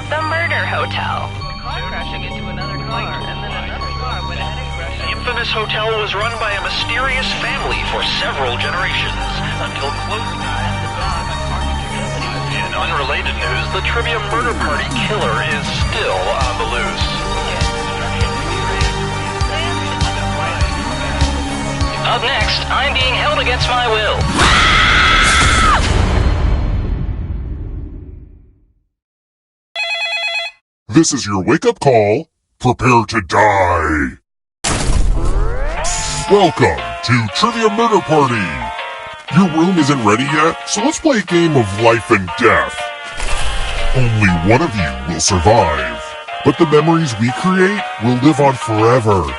The Murder Hotel. Car crashing into another car, and then another car with a heading crash. The infamous hotel was run by a mysterious family for several generations, until close ties the dog on In unrelated news, the trivia murder party killer is still on the loose. Up next, I'm being held against my will. This is your wake-up call. Prepare to die. Welcome to Trivia Murder Party. Your room isn't ready yet, so let's play a game of life and death. Only one of you will survive, but the memories we create will live on forever.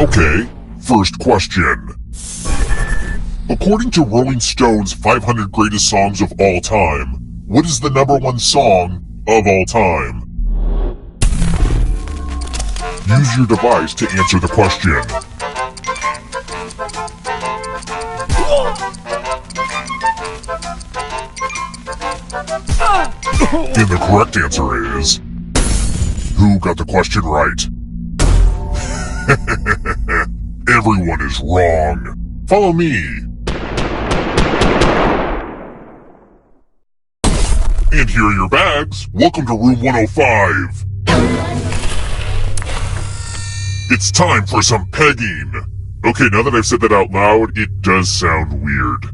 Okay, first question. According to Rolling Stone's 500 Greatest Songs of All Time, what is the #1 song of all time? Use your device to answer the question. And the correct answer is... Who got the question right? Everyone is wrong. Follow me. And here are your bags. Welcome to room 105. It's time for some pegging. Okay, now that I've said that out loud, it does sound weird.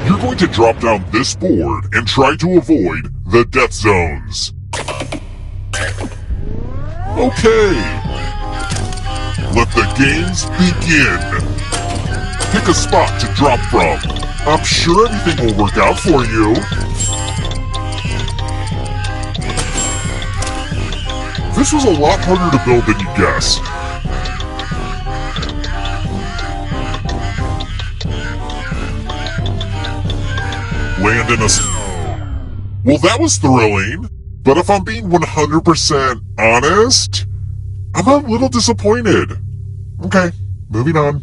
You're going to drop down this board and try to avoid the death zones. Okay. Let the games begin. Pick a spot to drop from. I'm sure everything will work out for you. This was a lot harder to build than you guessed. Land in a... Well, that was thrilling, but if I'm being 100% honest, I'm a little disappointed. Okay, moving on.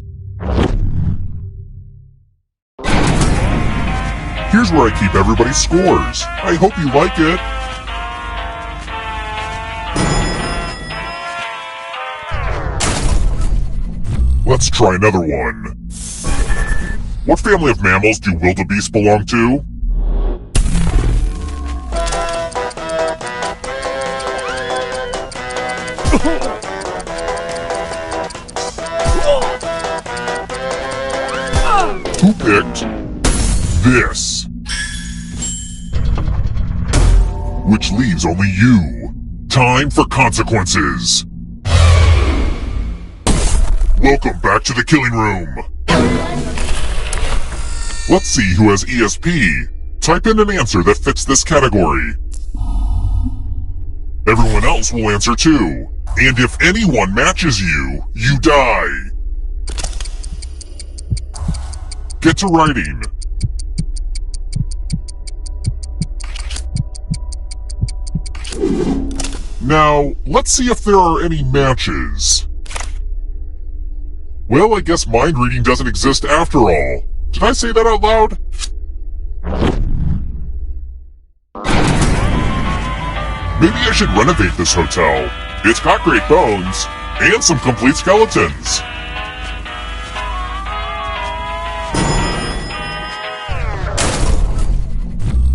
Here's where I keep everybody's scores. I hope you like it. Let's try another one. What family of mammals do wildebeests belong to? Who picked this? Which leaves only you. Time for consequences. Welcome back to the killing room. Let's see who has ESP. Type in an answer that fits this category. Everyone else will answer too. And if anyone matches you, you die. Get to writing. Now, let's see if there are any matches. Well, I guess mind reading doesn't exist after all. Did I say that out loud? Maybe I should renovate this hotel. It's got great bones, and some complete skeletons.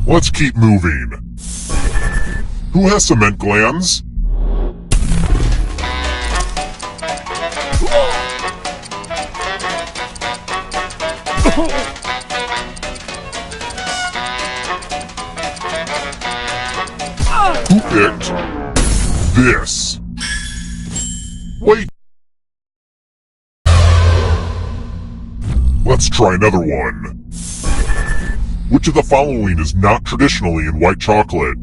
Let's keep moving. Who has cement glands? Who picked this? Wait. Let's try another one. Which of the following is not traditionally in white chocolate?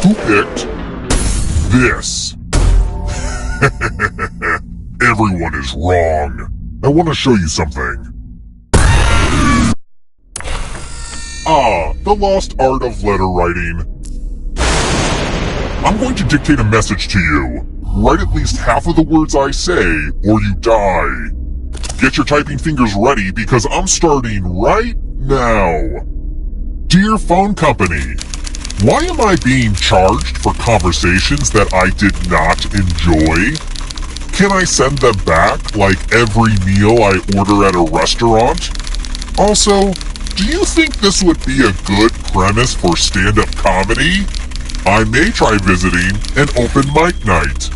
Who picked this? Everyone is wrong. I want to show you something. Ah, the lost art of letter writing. I'm going to dictate a message to you. Write at least half of the words I say, or you die. Get your typing fingers ready because I'm starting right now. Dear phone company, why am I being charged for conversations that I did not enjoy? Can I send them back like every meal I order at a restaurant? Also, do you think this would be a good premise for stand-up comedy? I may try visiting an open mic night.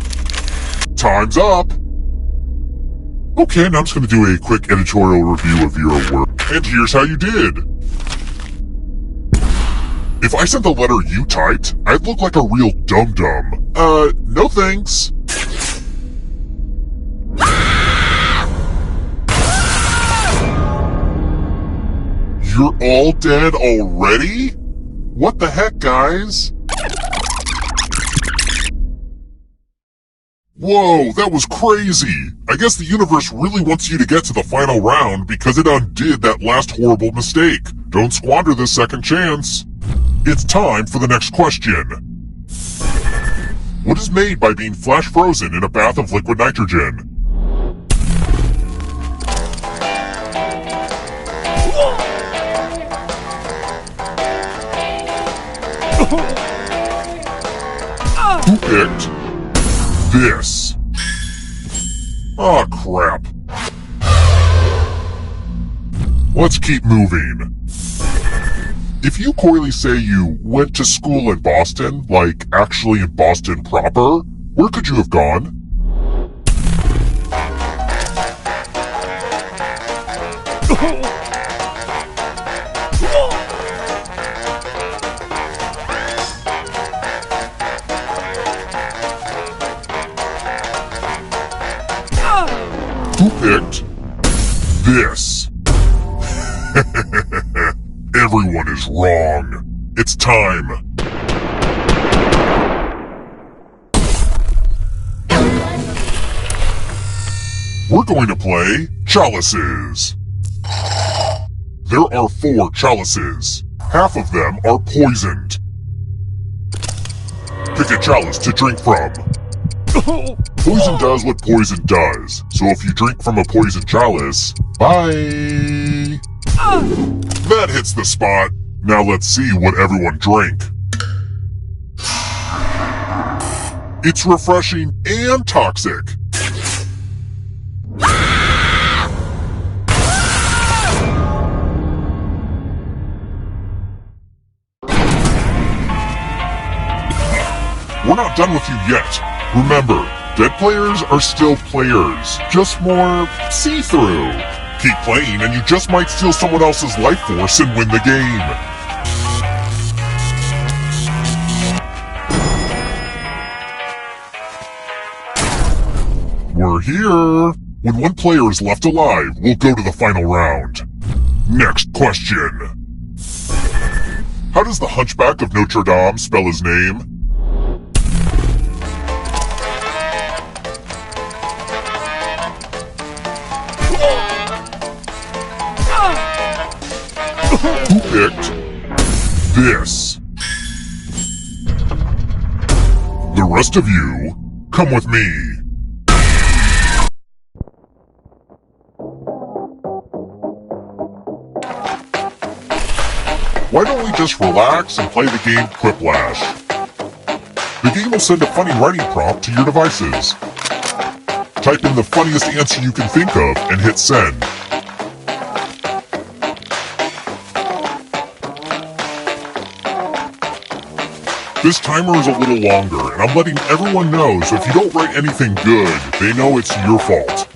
Time's up! Okay, now I'm just going to do a quick editorial review of your work. And here's how you did. If I sent the letter you typed, I'd look like a real dum-dum. No thanks. You're all dead already? What the heck, guys? Whoa, that was crazy! I guess the universe really wants you to get to the final round because it undid that last horrible mistake. Don't squander this second chance. It's time for the next question. What is made by being flash frozen in a bath of liquid nitrogen? Who picked this? Aw, crap. Let's keep moving. If you coyly say you went to school in Boston, like actually in Boston proper, where could you have gone? Who picked this? Everyone is wrong. It's time. We're going to play chalices. There are 4 chalices. Half of them are poisoned. Pick a chalice to drink from. Poison does what poison does, so if you drink from a poisoned chalice, bye! That hits the spot. Now let's see what everyone drank. It's refreshing and toxic. We're not done with you yet. Remember, dead players are still players, just more see-through. Keep playing and you just might steal someone else's life force and win the game. We're here. When one player is left alive, we'll go to the final round. Next question. How does the Hunchback of Notre Dame spell his name? Who picked this? The rest of you, come with me. Why don't we just relax and play the game Quiplash? The game will send a funny writing prompt to your devices. Type in the funniest answer you can think of and hit send. This timer is a little longer, and I'm letting everyone know so if you don't write anything good, they know it's your fault.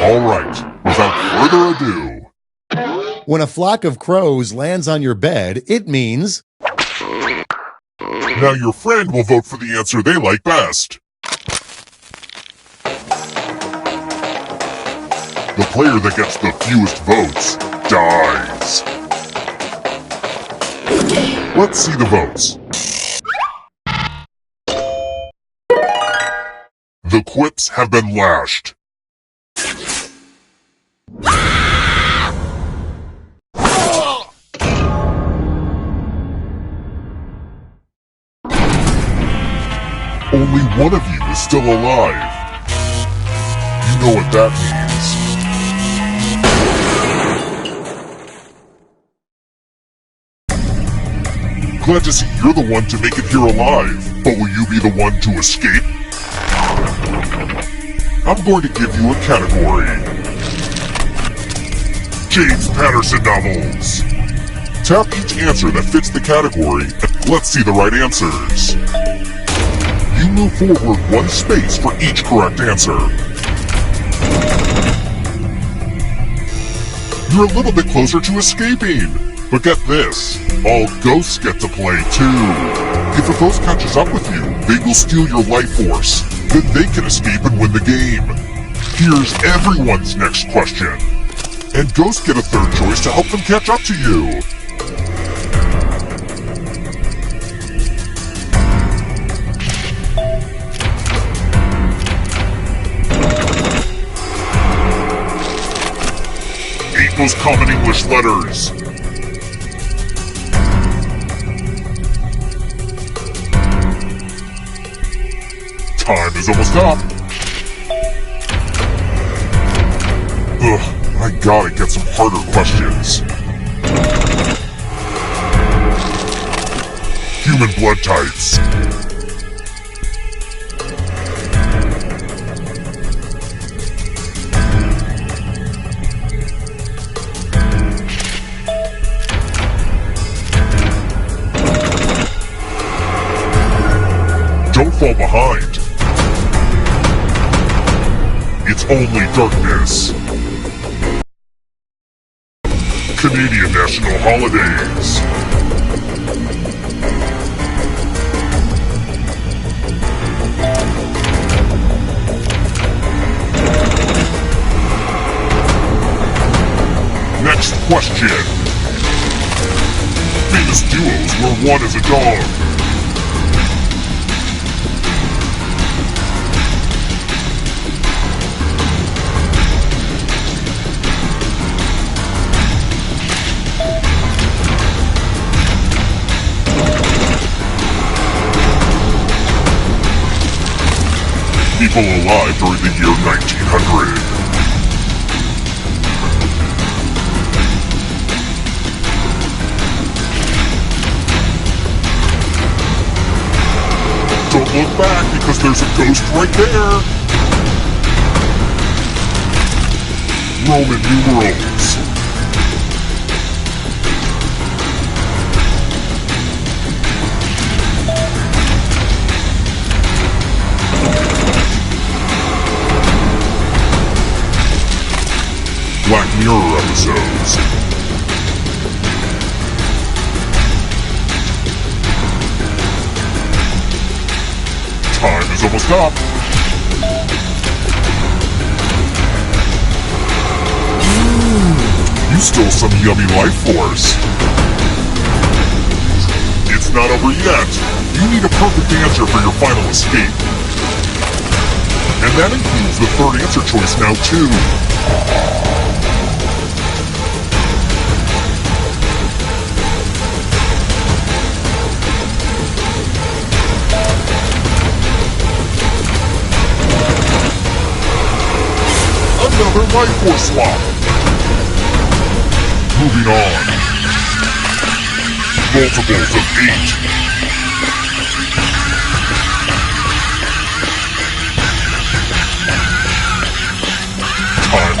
Alright, without further ado. When a flock of crows lands on your bed, it means... Now your friend will vote for the answer they like best. The player that gets the fewest votes dies. Let's see the votes. The quips have been lashed. Only one of you is still alive. You know what that means. Glad to see you're the one to make it here alive, but will you be the one to escape? I'm going to give you a category. James Patterson novels. Tap each answer that fits the category, and let's see the right answers. You move forward one space for each correct answer. You're a little bit closer to escaping. But get this, all ghosts get to play too. If a ghost catches up with you, they will steal your life force. Then they can escape and win the game. Here's everyone's next question. And ghosts get a third choice to help them catch up to you. Most common English letters. Time is almost up. Ugh, I gotta get some harder questions. Human blood types. Don't fall behind. It's only darkness. Canadian national holidays. Next question. Famous duos where one is a dog. People alive during the year 1900. Don't look back because there's a ghost right there. Roman numerals. Black Mirror episodes. Time is almost up. You stole some yummy life force. It's not over yet. You need a perfect answer for your final escape. And that includes the third answer choice now too. Another life force swap. Moving on. Multiples of 8. Time.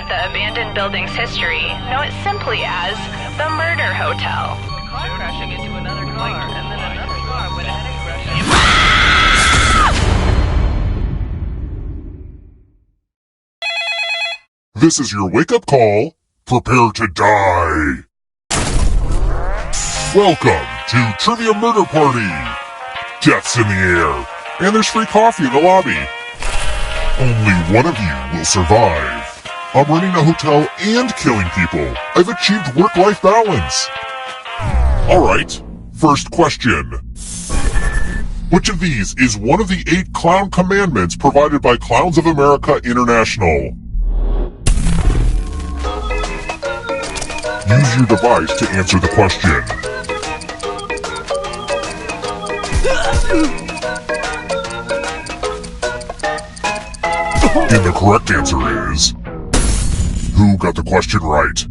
at the abandoned building's history, know it simply as the Murder Hotel. A car crashing into another car, and then another car went ahead and crashed into. This is your wake-up call. Prepare to die. Welcome to Trivia Murder Party. Death's in the air, and there's free coffee in the lobby. Only one of you will survive. I'm running a hotel and killing people. I've achieved work-life balance. Alright, first question. Which of these is one of the 8 clown commandments provided by Clowns of America International? Use your device to answer the question. And the correct answer is... Who got the question right?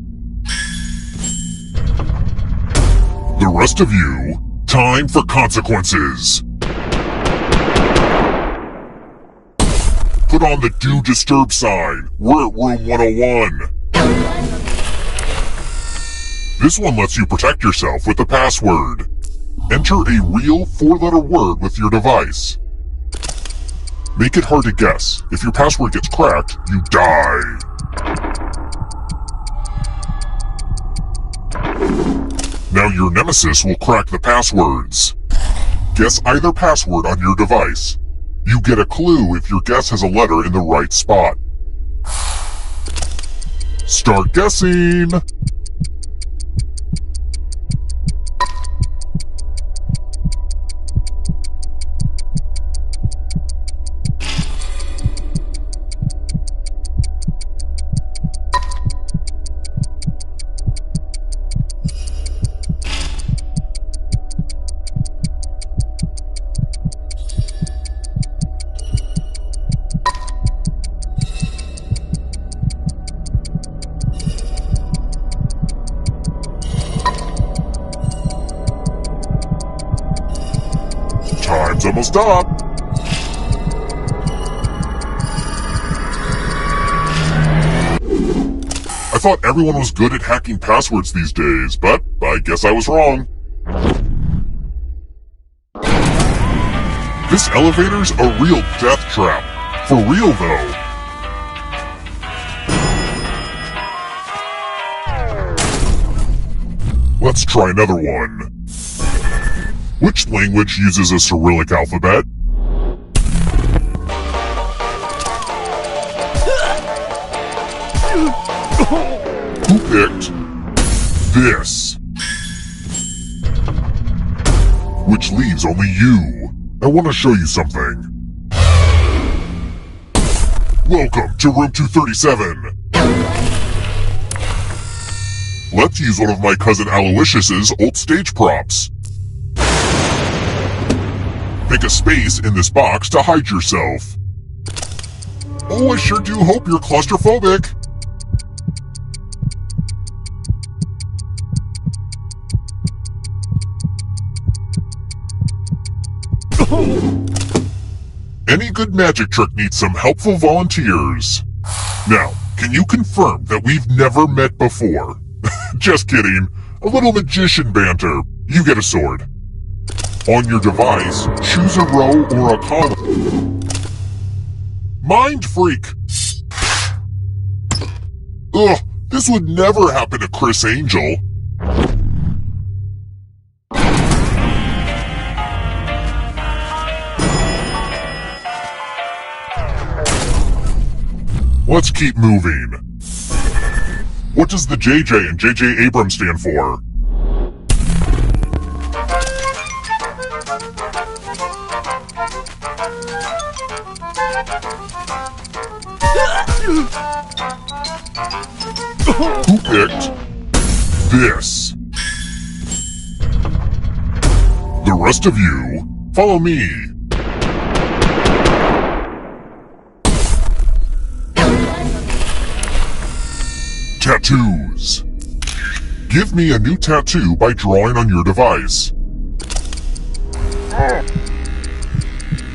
The rest of you, time for consequences. Put on the Do Disturb sign. We're at room 101. This one lets you protect yourself with the password. Enter a real 4-letter word with your device. Make it hard to guess. If your password gets cracked, you die. Now your nemesis will crack the passwords. Guess either password on your device. You get a clue if your guess has a letter in the right spot. Start guessing! Time's almost up! I thought everyone was good at hacking passwords these days, but I guess I was wrong. This elevator's a real death trap. For real, though. Let's try another one. Which language uses a Cyrillic alphabet? Who picked this? Which leaves only you. I want to show you something. Welcome to room 237. Let's use one of my cousin Aloysius's old stage props. Make a space in this box to hide yourself. Oh, I sure do hope you're claustrophobic. Any good magic trick needs some helpful volunteers. Now, can you confirm that we've never met before? Just kidding. A little magician banter. You get a sword. On your device, choose a row or a column. Mind freak! Ugh, this would never happen to Chris Angel. Let's keep moving. What does the JJ and JJ Abrams stand for? Who picked this? The rest of you, follow me. Tattoos. Give me a new tattoo by drawing on your device.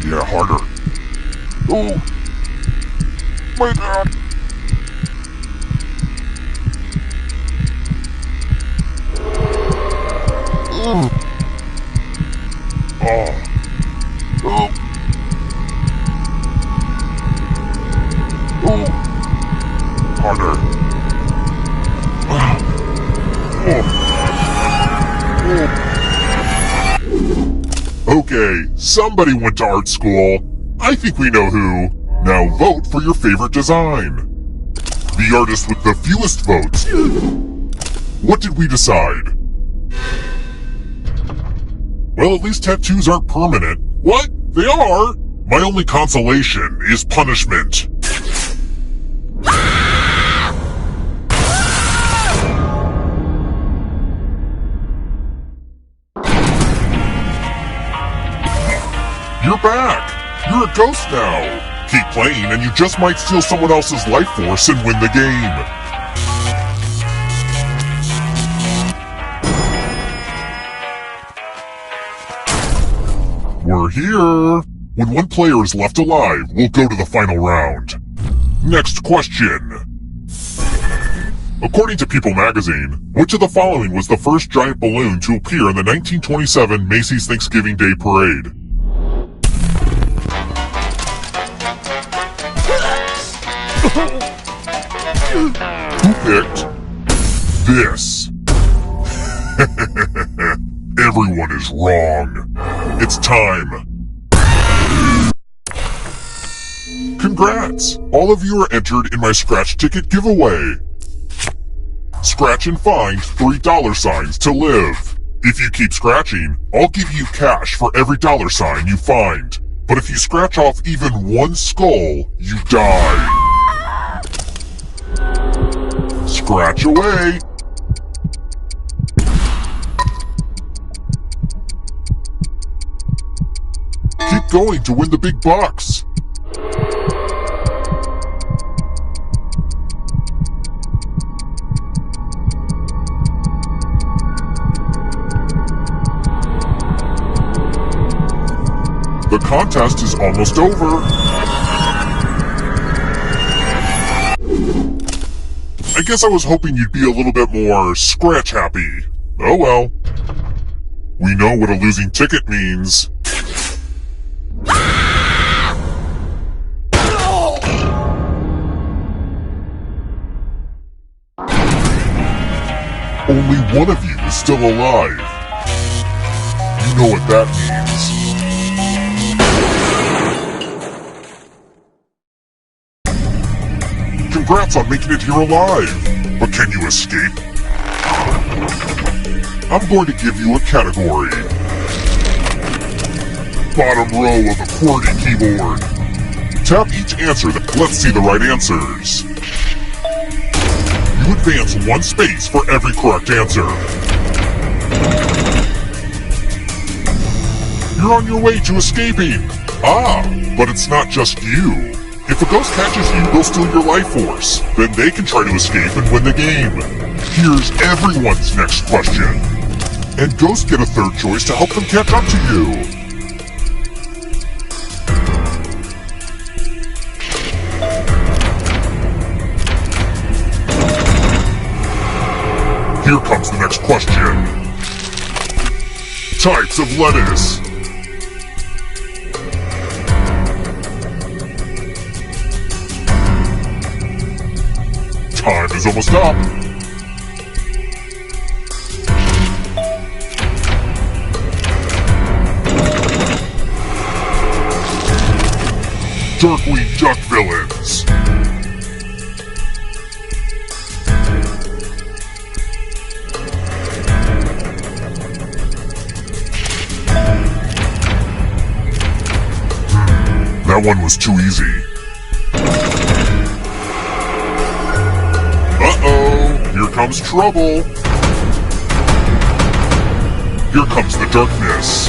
Yeah, harder. Oh, my God. Harder. Okay, somebody went to art school. I think we know who. Now vote for your favorite design. The artist with the fewest votes. What did we decide? Well, at least tattoos aren't permanent. What? They are? My only consolation is punishment. You're back! You're a ghost now! Keep playing and you just might steal someone else's life force and win the game. We're here! When one player is left alive, we'll go to the final round. Next question. According to People magazine, which of the following was the first giant balloon to appear in the 1927 Macy's Thanksgiving Day Parade? Who picked this? Everyone is wrong. It's time. Congrats! All of you are entered in my scratch ticket giveaway. Scratch and find $3 to live. If you keep scratching, I'll give you cash for every $sign you find. But if you scratch off even one skull, you die. Scratch away. Keep going to win the big bucks. The contest is almost over. I guess I was hoping you'd be a little bit more scratch happy. Oh well. We know what a losing ticket means. Only one of you is still alive. You know what that means. Congrats on making it here alive! But can you escape? I'm going to give you a category. Bottom row of the QWERTY keyboard. Tap each answer. Let's see the right answers. You advance 1 space for every correct answer. You're on your way to escaping. Ah, but it's not just you. If a ghost catches you, they'll steal your life force. Then they can try to escape and win the game. Here's everyone's next question. And ghosts get a third choice to help them catch up to you. Here comes the next question. Types of lettuce. Time is almost up. Darkwing Duck villains. That one was too easy. Here comes trouble. Here comes the darkness.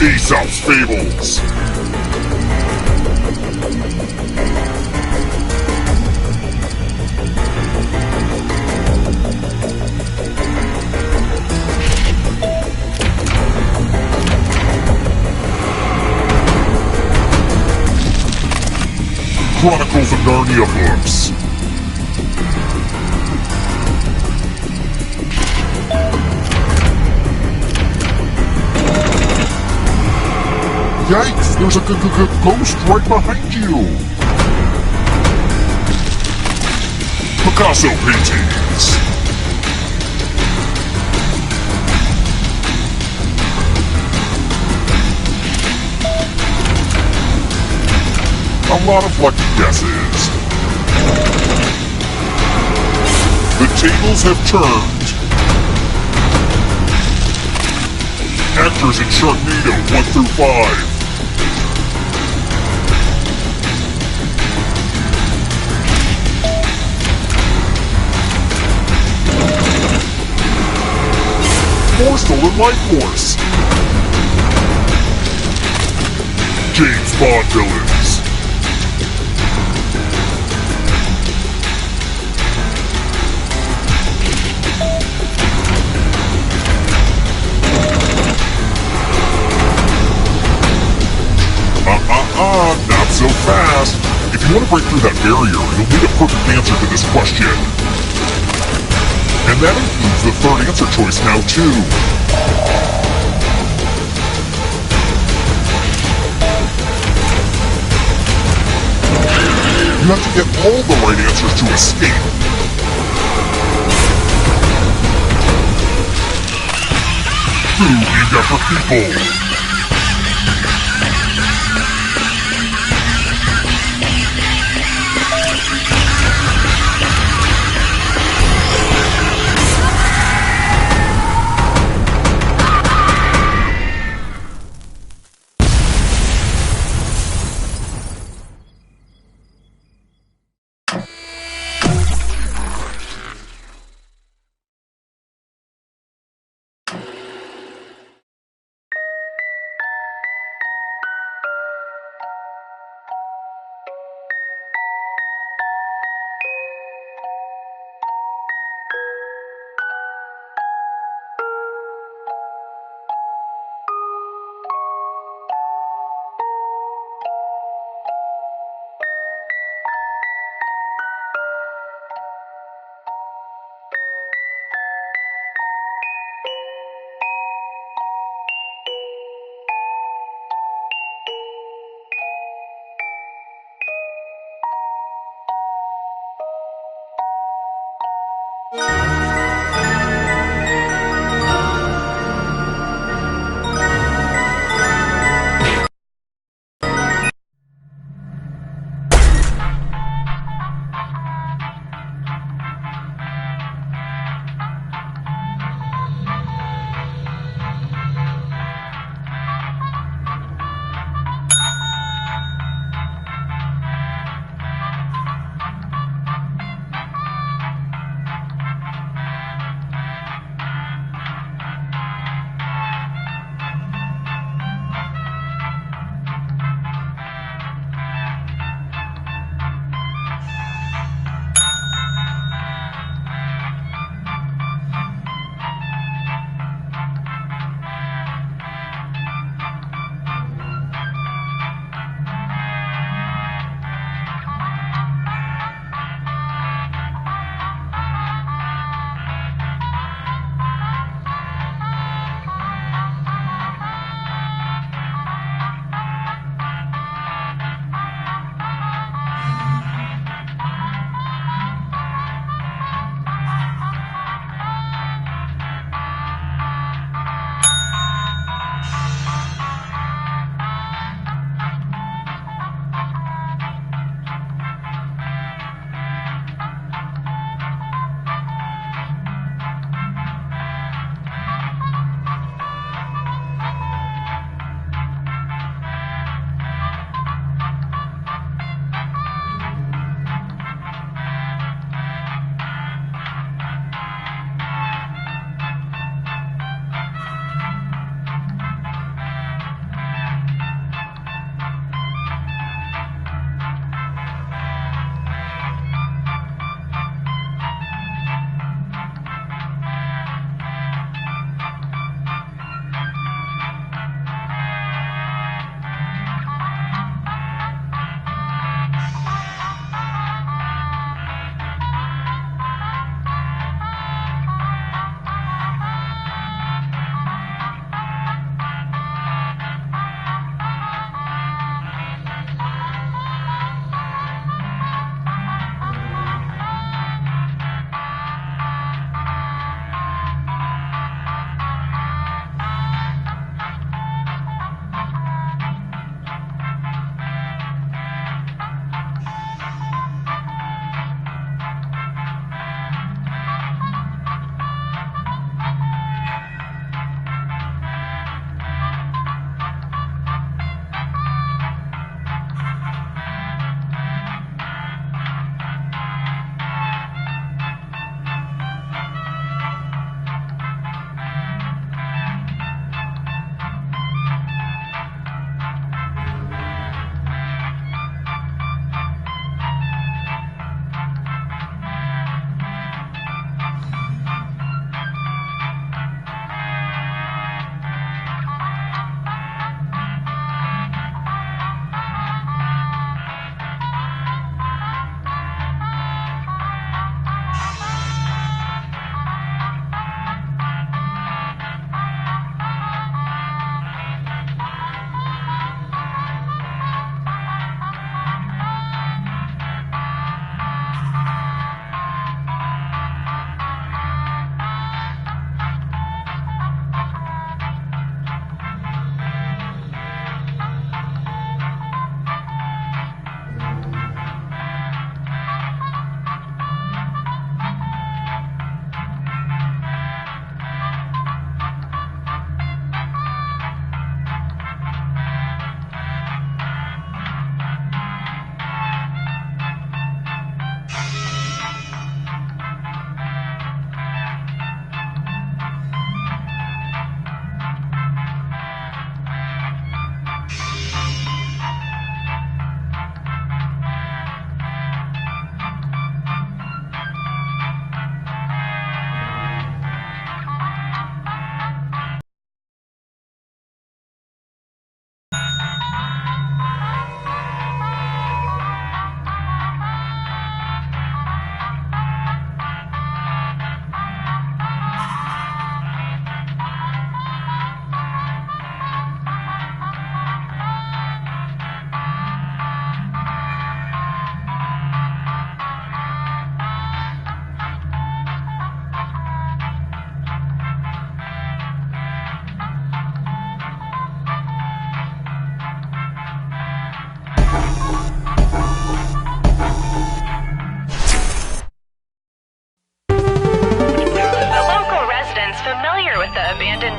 Aesop's Fables. Chronicles of Narnia books. Yikes! There's a ghost right behind you! Picasso paintings! A lot of lucky guesses. The tables have turned. Actors in Sharknado 1 through 5. More stolen life force. James Bond villains. Not so fast. If you want to break through that barrier, you'll need a perfect answer to this question. And that includes the third answer choice now, too. You have to get all the right answers to escape. Food aimed at for people.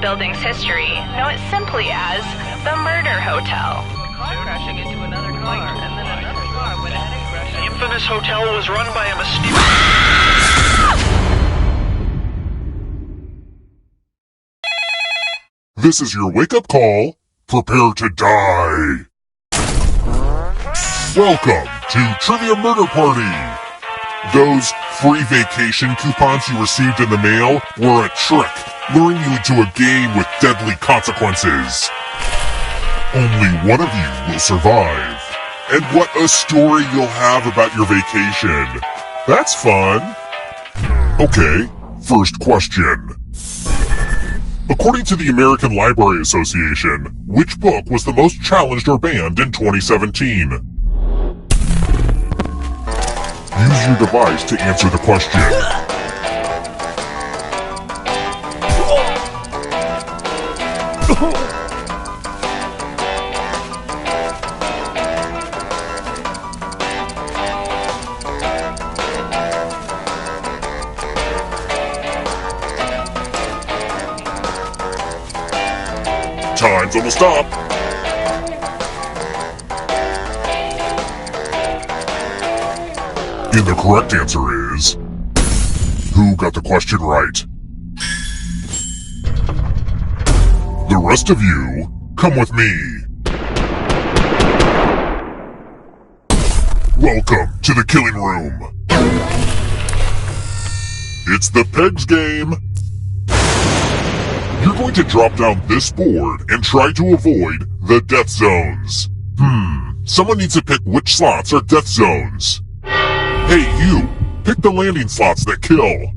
building's history, know it simply as the Murder Hotel. Crashing into another car, and then another car went ahead and crashed. The infamous hotel was run by a mysterious... This is your wake-up call. Prepare to die. Welcome to Trivia Murder Party. Those free vacation coupons you received in the mail were a trick, luring you into a game with deadly consequences. Only one of you will survive. And what a story you'll have about your vacation. That's fun. Okay, first question. According to the American Library Association, which book was the most challenged or banned in 2017? Use your device to answer the question. Time's almost up. And the correct answer is... Who got the question right? The rest of you, come with me. Welcome to the killing room. It's the Pegs game. You're going to drop down this board and try to avoid the death zones. Someone needs to pick which slots are death zones. Hey, you! Pick the landing slots that kill.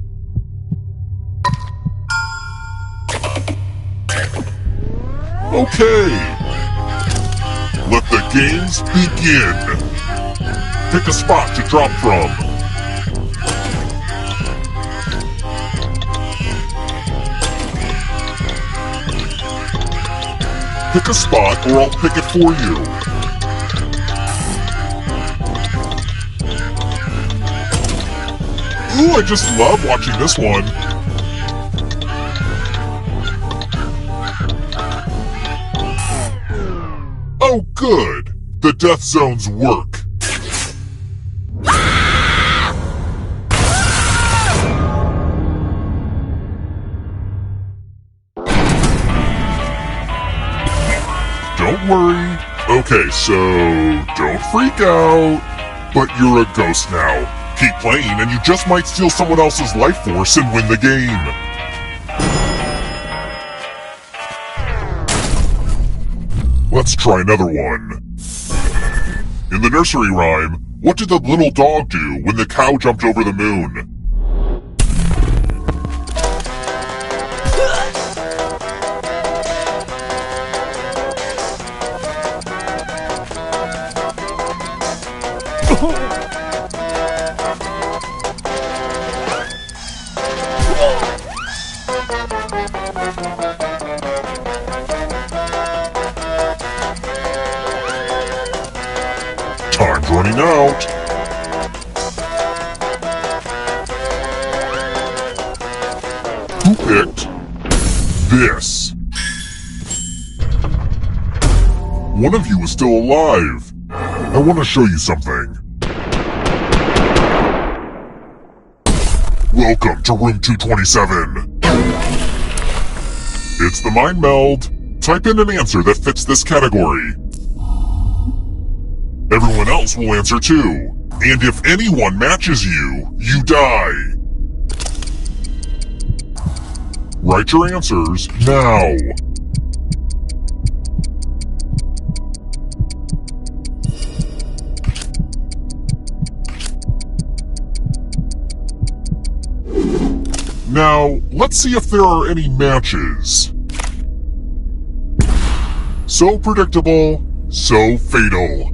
Okay. Let the games begin. Pick a spot to drop from. Pick a spot or I'll pick it for you. Ooh, I just love watching this one. Oh, good. The death zones work. Don't worry. Okay, so don't freak out. But you're a ghost now. Keep playing and you just might steal someone else's life force and win the game. Let's try another one. In the nursery rhyme, what did the little dog do when the cow jumped over the moon? Time's running out. Who picked this? One of you is still alive. I want to show you something. Welcome to room 227. It's the mind meld. Type in an answer that fits this category. Everyone else will answer too. And if anyone matches you, you die. Write your answers now. Now, let's see if there are any matches. So predictable, so fatal.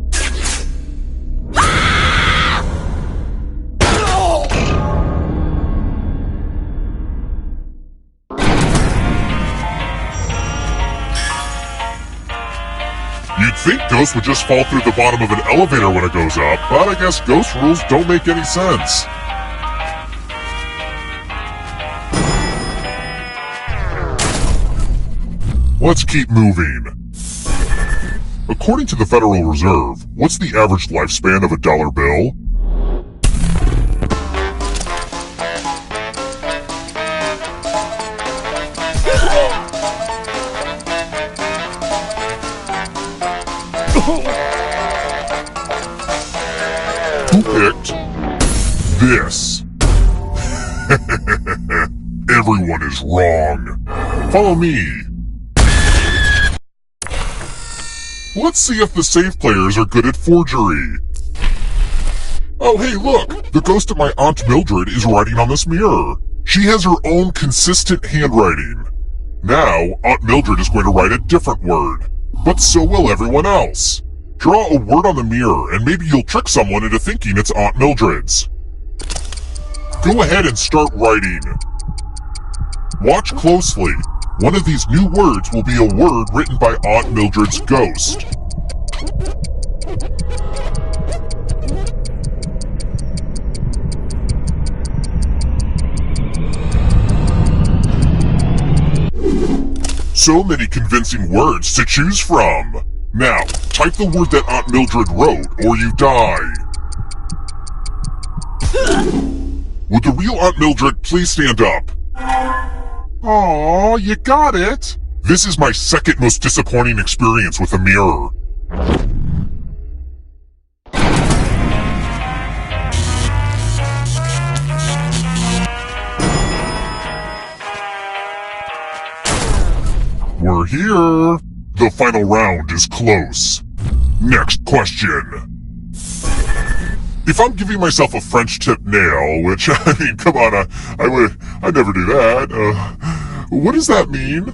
You'd think ghosts would just fall through the bottom of an elevator when it goes up, but I guess ghost rules don't make any sense. Let's keep moving. According to the Federal Reserve, what's the average lifespan of a dollar bill? Who picked this? Everyone is wrong. Follow me. Let's see if the safe players are good at forgery. Oh, hey, look! The ghost of my Aunt Mildred is writing on this mirror. She has her own consistent handwriting. Now, Aunt Mildred is going to write a different word. But so will everyone else. Draw a word on the mirror, and maybe you'll trick someone into thinking it's Aunt Mildred's. Go ahead and start writing. Watch closely. One of these new words will be a word written by Aunt Mildred's ghost. So many convincing words to choose from. Now, type the word that Aunt Mildred wrote, or you die. Would the real Aunt Mildred please stand up? Aw, you got it! This is my second most disappointing experience with a mirror. We're here! The final round is close. Next question. If I'm giving myself a French tip nail, which, I mean, come on, I'd never do that. What does that mean?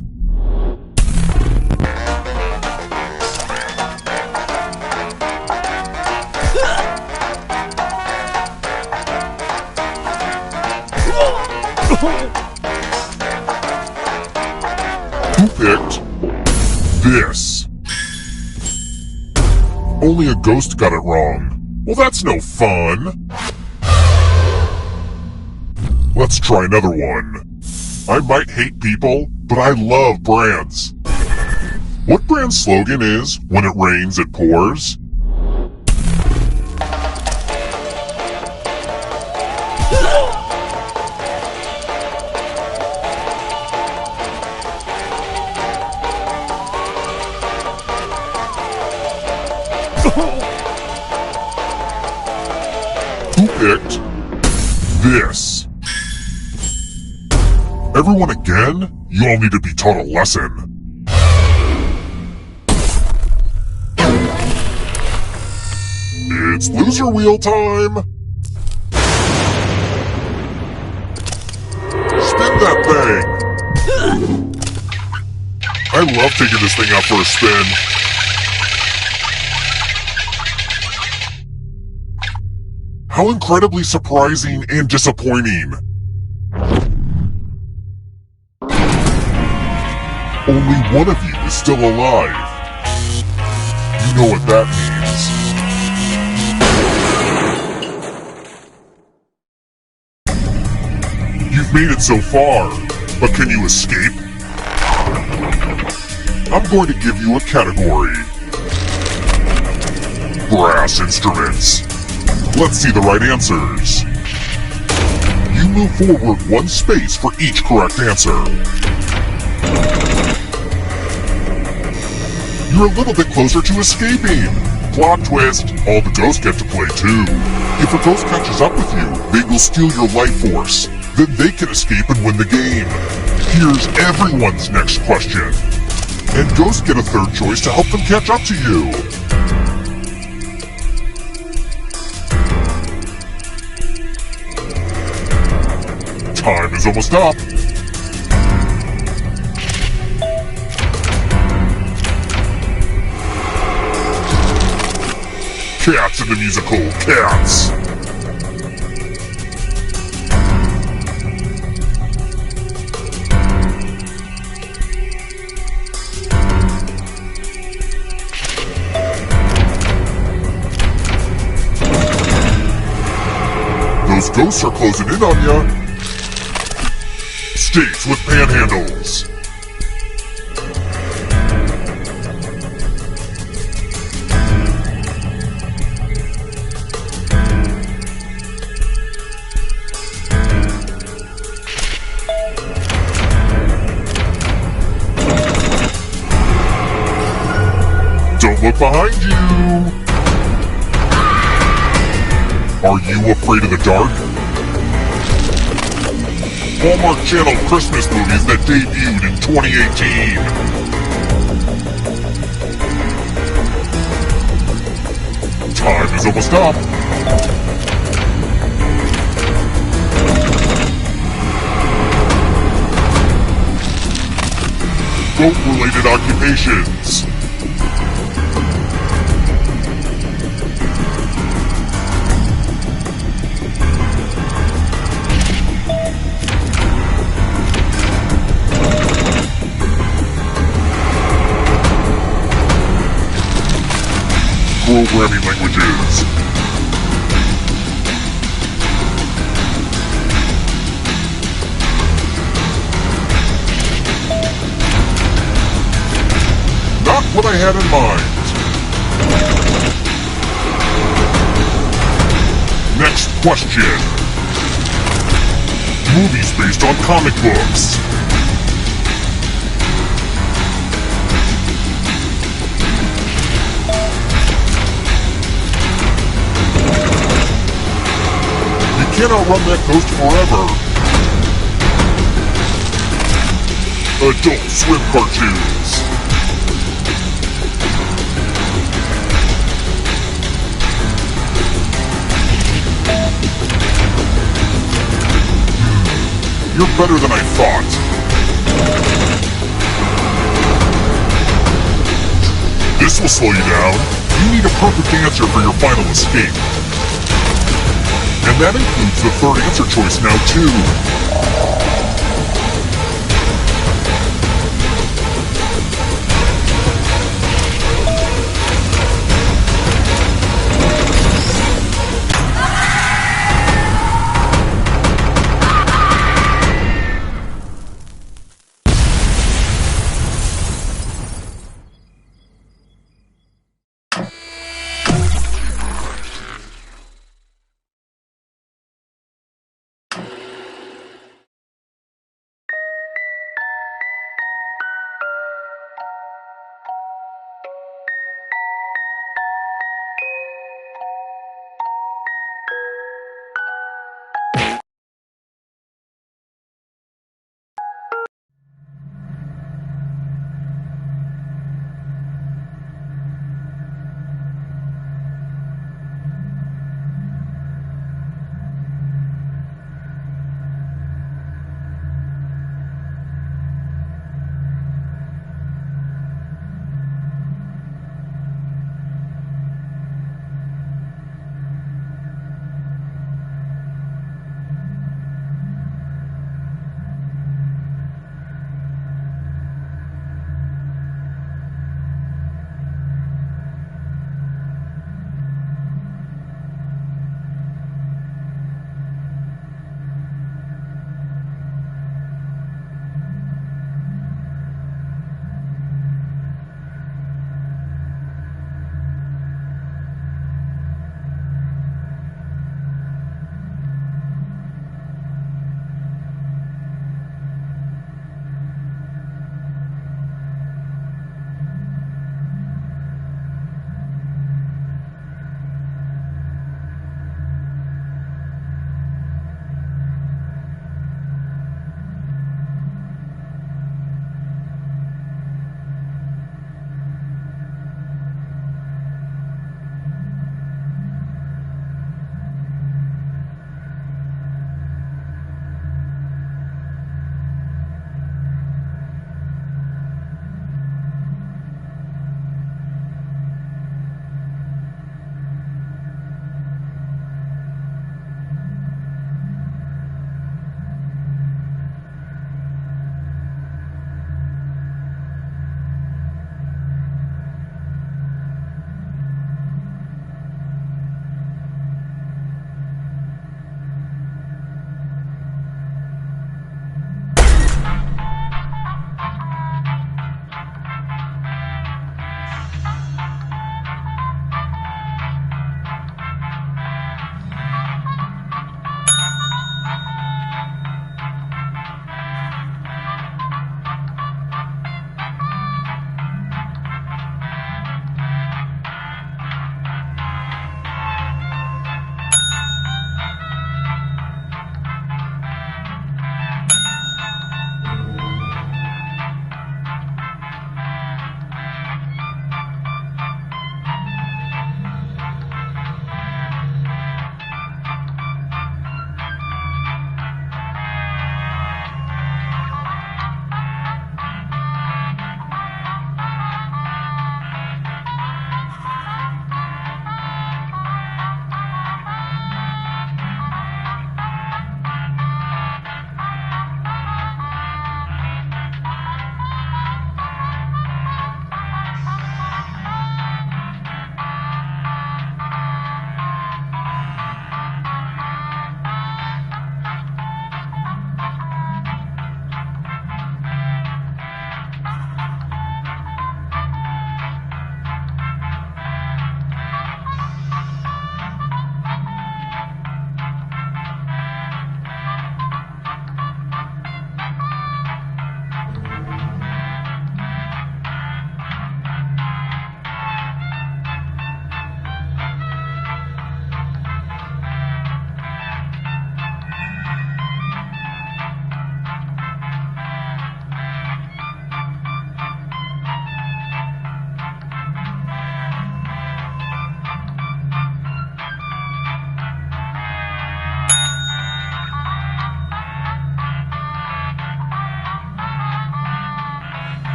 Who picked this? Only a ghost got it wrong. Well, that's no fun. Let's try another one. I might hate people, but I love brands. What brand's slogan is, when it rains, it pours? Who picked this? Everyone again? You all need to be taught a lesson. It's loser wheel time! Spin that thing! I love taking this thing out for a spin. How incredibly surprising and disappointing. Only one of you is still alive. You know what that means. You've made it so far, but can you escape? I'm going to give you a category. Brass instruments. Let's see the right answers. You move forward one space for each correct answer. You're a little bit closer to escaping. Plot twist, all the ghosts get to play too. If a ghost catches up with you, they will steal your life force. Then they can escape and win the game. Here's everyone's next question. And ghosts get a third choice to help them catch up to you. Time is almost up. Cats in the musical, Cats. Those ghosts are closing in on ya. States with panhandles. up behind you! Are you afraid of the dark? Hallmark Channel Christmas movies that debuted in 2018. Time is almost up. Boat-related occupations. Programming languages. Not what I had in mind. Next question. Movies based on comic books. You cannot run that coast forever. Adult Swim cartoons. You're better than I thought. This will slow you down. You need a perfect answer for your final escape. And that includes the third answer choice now, too.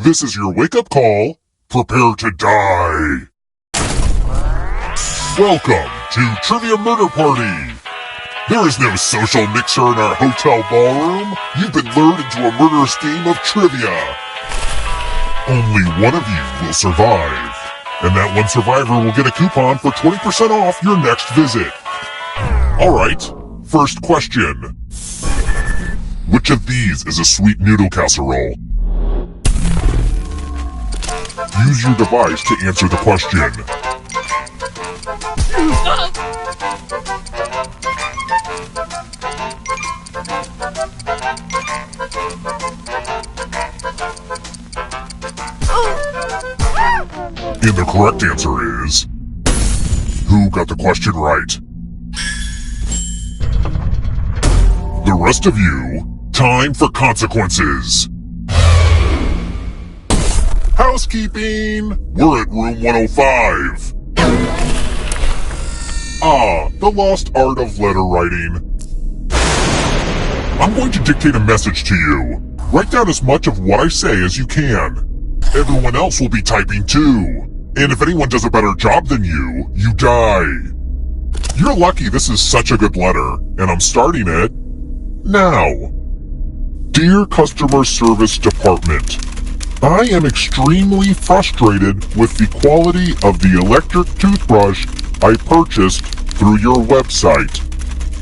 This is your wake-up call. Prepare to die. Welcome to Trivia Murder Party. There is no social mixer in our hotel ballroom. You've been lured into a murderous game of trivia. Only one of you will survive. And that one survivor will get a coupon for 20% off your next visit. Alright, first question. Which of these is a sweet noodle casserole? Use your device to answer the question. And the correct answer is... Who got the question right? The rest of you, time for consequences. Housekeeping! We're at room 105. The lost art of letter writing. I'm going to dictate a message to you. Write down as much of what I say as you can. Everyone else will be typing too. And if anyone does a better job than you, you die. You're lucky this is such a good letter, and I'm starting it now. Dear Customer Service Department, I am extremely frustrated with the quality of the electric toothbrush I purchased through your website.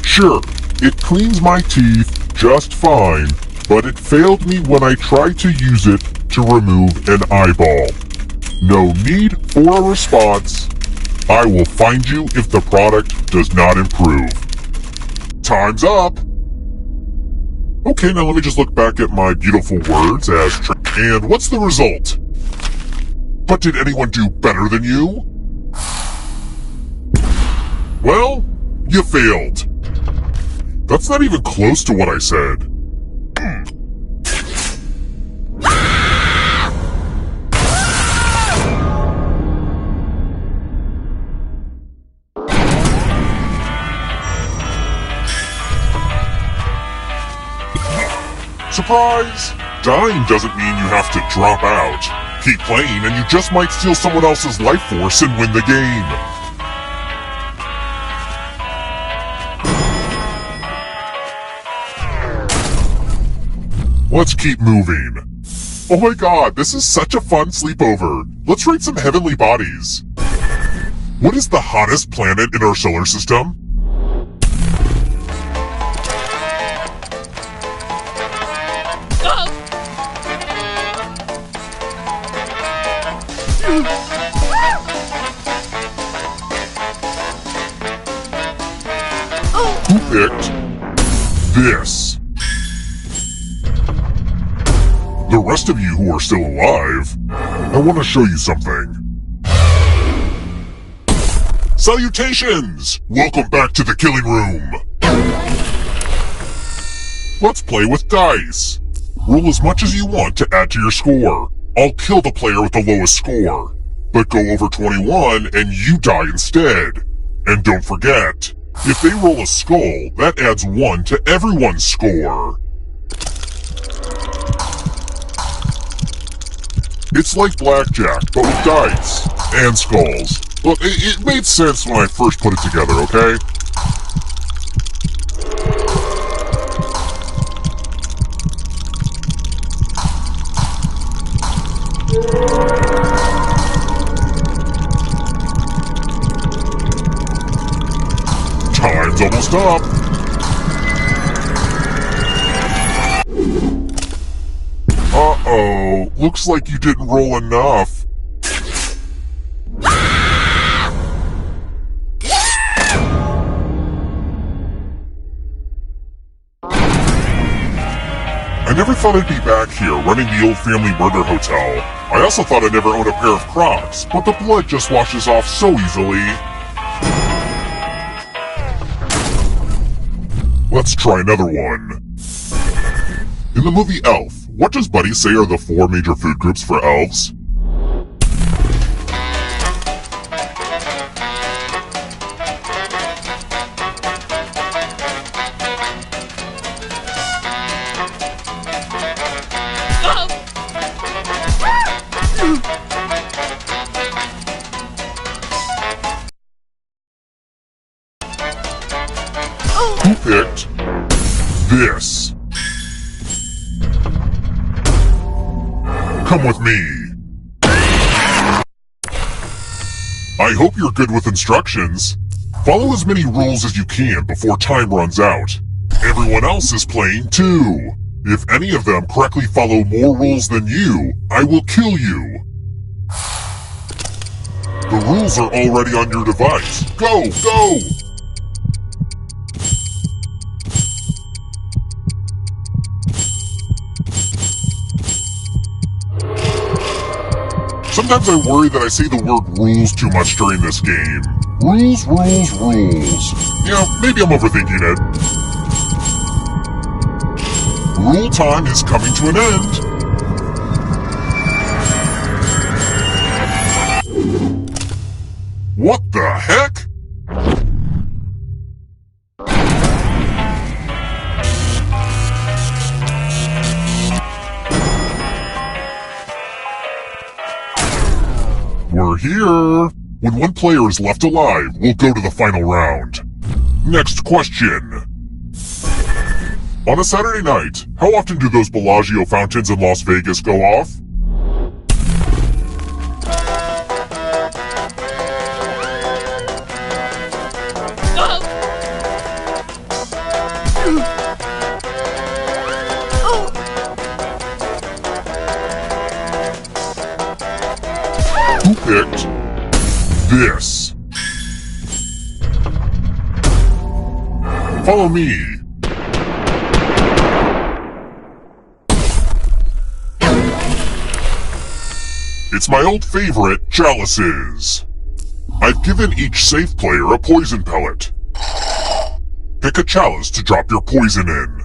Sure, it cleans my teeth just fine, but it failed me when I tried to use it to remove an eyeball. No need for a response. I will find you if the product does not improve. Time's up. Okay, now let me just look back at my beautiful words and what's the result? But did anyone do better than you? Well, you failed. That's not even close to what I said. Surprise! Dying doesn't mean you have to drop out. Keep playing and you just might steal someone else's life force and win the game. Let's keep moving. Oh my god, this is such a fun sleepover. Let's rate some heavenly bodies. What is the hottest planet in our solar system? Who picked this? The rest of you who are still alive, I want to show you something. Salutations! Welcome back to the killing room. Let's play with dice. Roll as much as you want to add to your score. I'll kill the player with the lowest score. But go over 21 and you die instead. And don't forget, if they roll a skull, that adds 1 to everyone's score. It's like blackjack, but with dice and skulls. Look, it made sense when I first put it together, okay? Time's almost up. Uh-oh, looks like you didn't roll enough. I never thought I'd be back here running the old family murder hotel. I also thought I'd never own a pair of Crocs, but the blood just washes off so easily. Let's try another one. In the movie Elf, what does Buddy say are the 4 major food groups for elves? Who picked this? Come with me. I hope you're good with instructions. Follow as many rules as you can before time runs out. Everyone else is playing too. If any of them correctly follow more rules than you, I will kill you. The rules are already on your device. Go, go! Sometimes I worry that I say the word rules too much during this game. Rules, rules, rules. Yeah, maybe I'm overthinking it. Rule time is coming to an end. What the heck? We're here. When one player is left alive, we'll go to the final round. Next question. On a Saturday night, how often do those Bellagio fountains in Las Vegas go off? Who picked this? Follow me. It's my old favorite, chalices. I've given each safe player a poison pellet. Pick a chalice to drop your poison in.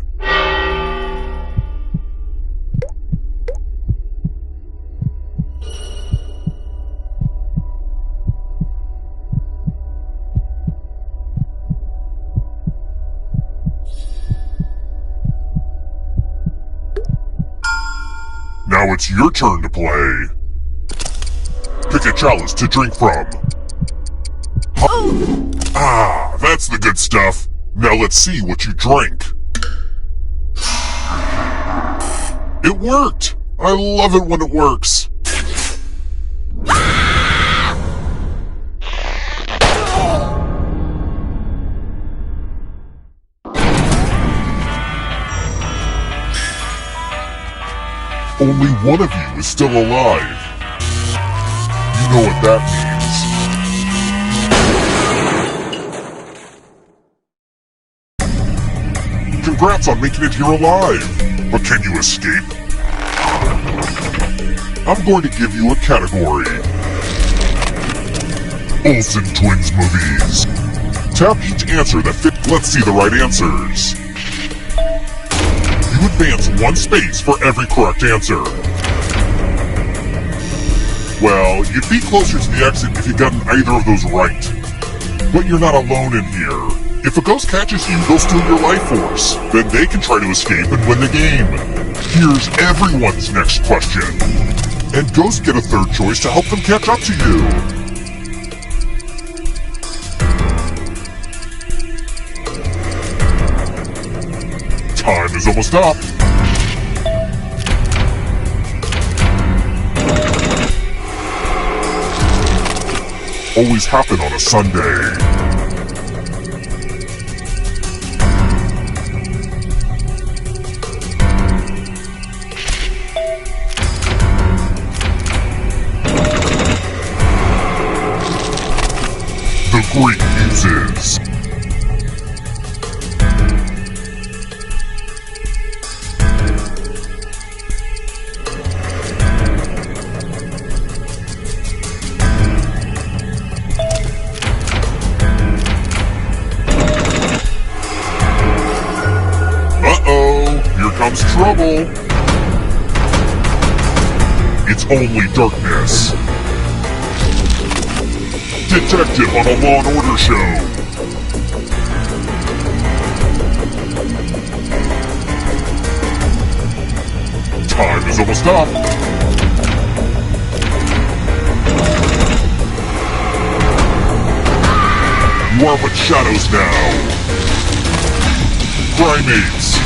Now it's your turn to play. Pick a chalice to drink from. Ah, that's the good stuff. Now let's see what you drink. It worked! I love it when it works. Only one of you is still alive. You know what that means. Congrats on making it here alive. But can you escape? I'm going to give you a category. Olsen Twins movies. Tap each answer that fit. Let's see the right answers. You advance one space for every correct answer. Well, you'd be closer to the exit if you'd gotten either of those right. But you're not alone in here. If a ghost catches you, they'll steal your life force. Then they can try to escape and win the game. Here's everyone's next question. And ghosts get a third choice to help them catch up to you. Time is almost up. Always happen on a Sunday. The Greek Muses. Comes trouble. It's only darkness. Detective on a Law and Order show. Time is almost up. You are but shadows now. primates.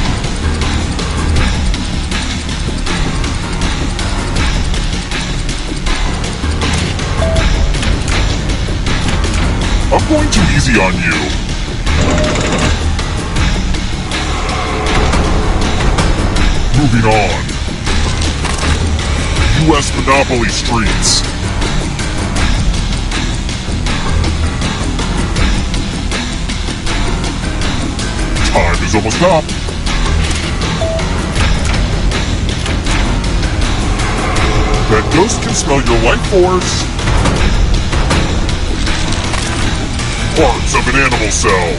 I'm going too easy on you. Moving on. U.S. Monopoly Streets. Time is almost up. That ghost can smell your life force. Parts of an animal cell.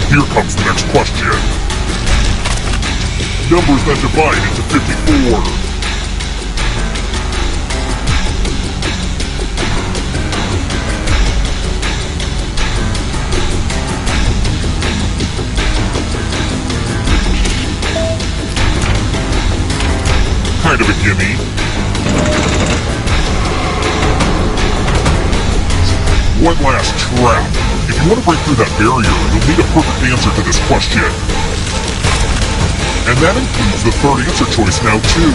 Here comes the next question. Numbers that divide into 54. Kind of a gimme. One last trap. If you want to break through that barrier, you'll need a perfect answer to this question. And that includes the third answer choice now, too.